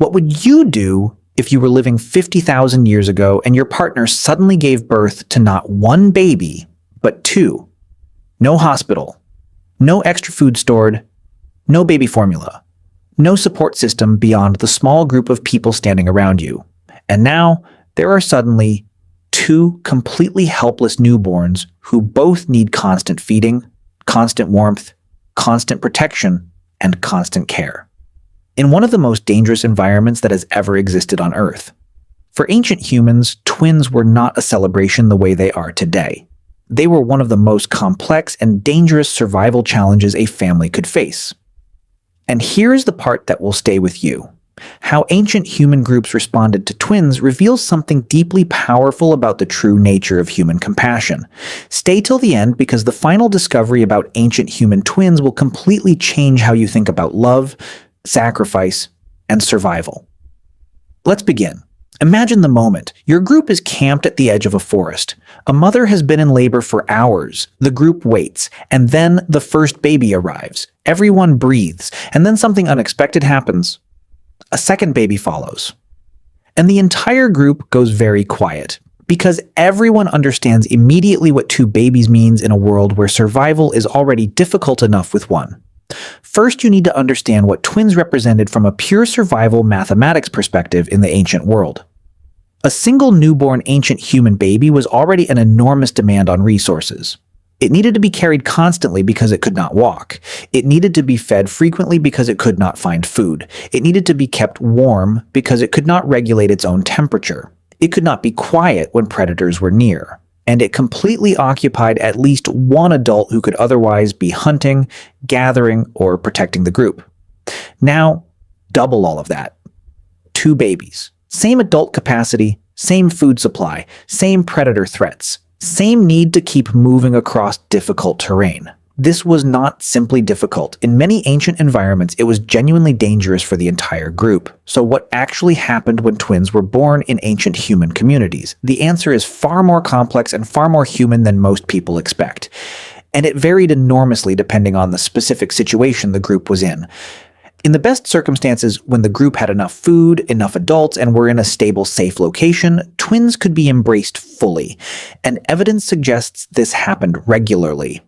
What would you do if you were living 50,000 years ago and your partner suddenly gave birth to not one baby, but two? No hospital, no extra food stored, no baby formula, no support system beyond the small group of people standing around you. And now there are suddenly two completely helpless newborns who both need constant feeding, constant warmth, constant protection, and constant care. In one of the most dangerous environments that has ever existed on Earth. For ancient humans, twins were not a celebration the way they are today. They were one of the most complex and dangerous survival challenges a family could face. And here's the part that will stay with you. How ancient human groups responded to twins reveals something deeply powerful about the true nature of human compassion. Stay till the end because the final discovery about ancient human twins will completely change how you think about love, sacrifice, and survival. Let's begin. Imagine the moment. Your group is camped at the edge of a forest. A mother has been in labor for hours. The group waits, and then the first baby arrives. Everyone breathes, and then something unexpected happens. A second baby follows. And the entire group goes very quiet, because everyone understands immediately what two babies means in a world where survival is already difficult enough with one. First, you need to understand what twins represented from a pure survival mathematics perspective in the ancient world. A single newborn ancient human baby was already an enormous demand on resources. It needed to be carried constantly because it could not walk. It needed to be fed frequently because it could not find food. It needed to be kept warm because it could not regulate its own temperature. It could not be quiet when predators were near. And it completely occupied at least one adult who could otherwise be hunting, gathering, or protecting the group. Now, double all of that. Two babies. Same adult capacity, same food supply, same predator threats, same need to keep moving across difficult terrain. This was not simply difficult. In many ancient environments, it was genuinely dangerous for the entire group. So what actually happened when twins were born in ancient human communities? The answer is far more complex and far more human than most people expect. And it varied enormously depending on the specific situation the group was in. In the best circumstances, when the group had enough food, enough adults, and were in a stable, safe location, twins could be embraced fully, and evidence suggests this happened regularly.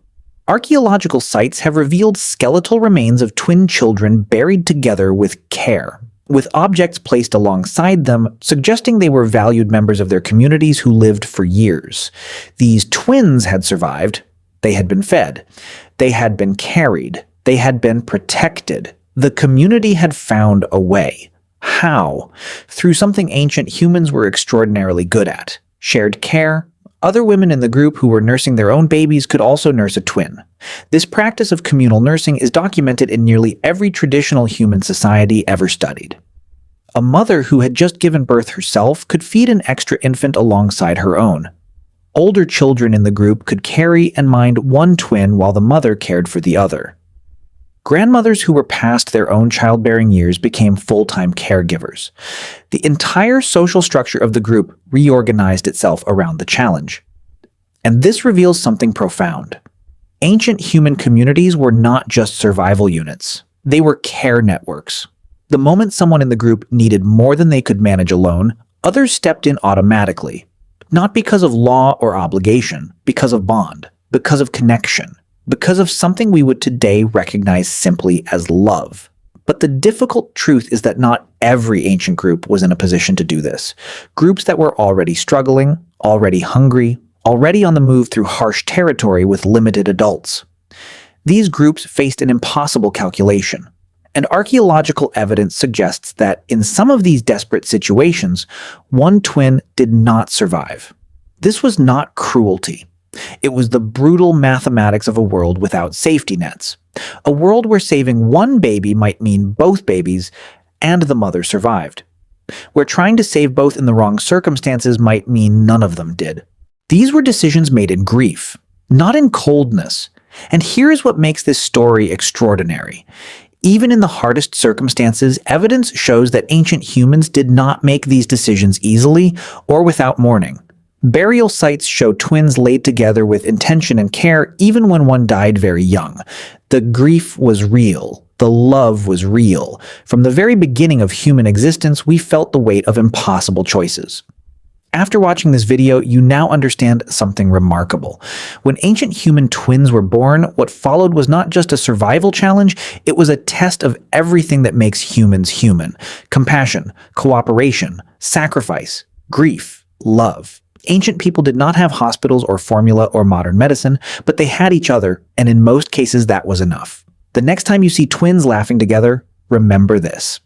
Archaeological sites have revealed skeletal remains of twin children buried together with care, with objects placed alongside them, suggesting they were valued members of their communities who lived for years. These twins had survived, they had been fed, they had been carried, they had been protected. The community had found a way. How? Through something ancient humans were extraordinarily good at: shared care. Other women in the group who were nursing their own babies could also nurse a twin. This practice of communal nursing is documented in nearly every traditional human society ever studied. A mother who had just given birth herself could feed an extra infant alongside her own. Older children in the group could carry and mind one twin while the mother cared for the other. Grandmothers who were past their own childbearing years became full-time caregivers. The entire social structure of the group reorganized itself around the challenge. And this reveals something profound. Ancient human communities were not just survival units. They were care networks. The moment someone in the group needed more than they could manage alone, others stepped in automatically. Not because of law or obligation, because of bond, because of connection. Because of something we would today recognize simply as love. But the difficult truth is that not every ancient group was in a position to do this. Groups that were already struggling, already hungry, already on the move through harsh territory with limited adults. These groups faced an impossible calculation. And archaeological evidence suggests that in some of these desperate situations, one twin did not survive. This was not cruelty. It was the brutal mathematics of a world without safety nets. A world where saving one baby might mean both babies and the mother survived. Where trying to save both in the wrong circumstances might mean none of them did. These were decisions made in grief, not in coldness. And here's what makes this story extraordinary. Even in the hardest circumstances, evidence shows that ancient humans did not make these decisions easily or without mourning. Burial sites show twins laid together with intention and care even when one died very young. The grief was real, The love was real. From the very beginning of human existence, we felt the weight of impossible choices. After watching this video, you now understand something remarkable. When ancient human twins were born, what followed was not just a survival challenge, it was a test of everything that makes humans human. Compassion, cooperation, sacrifice, grief, love. Ancient people did not have hospitals or formula or modern medicine, but they had each other, and in most cases that was enough. The next time you see twins laughing together, remember this.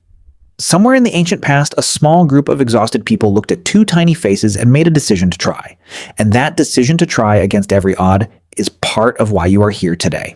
Somewhere in the ancient past, a small group of exhausted people looked at two tiny faces and made a decision to try. And that decision to try against every odd is part of why you are here today.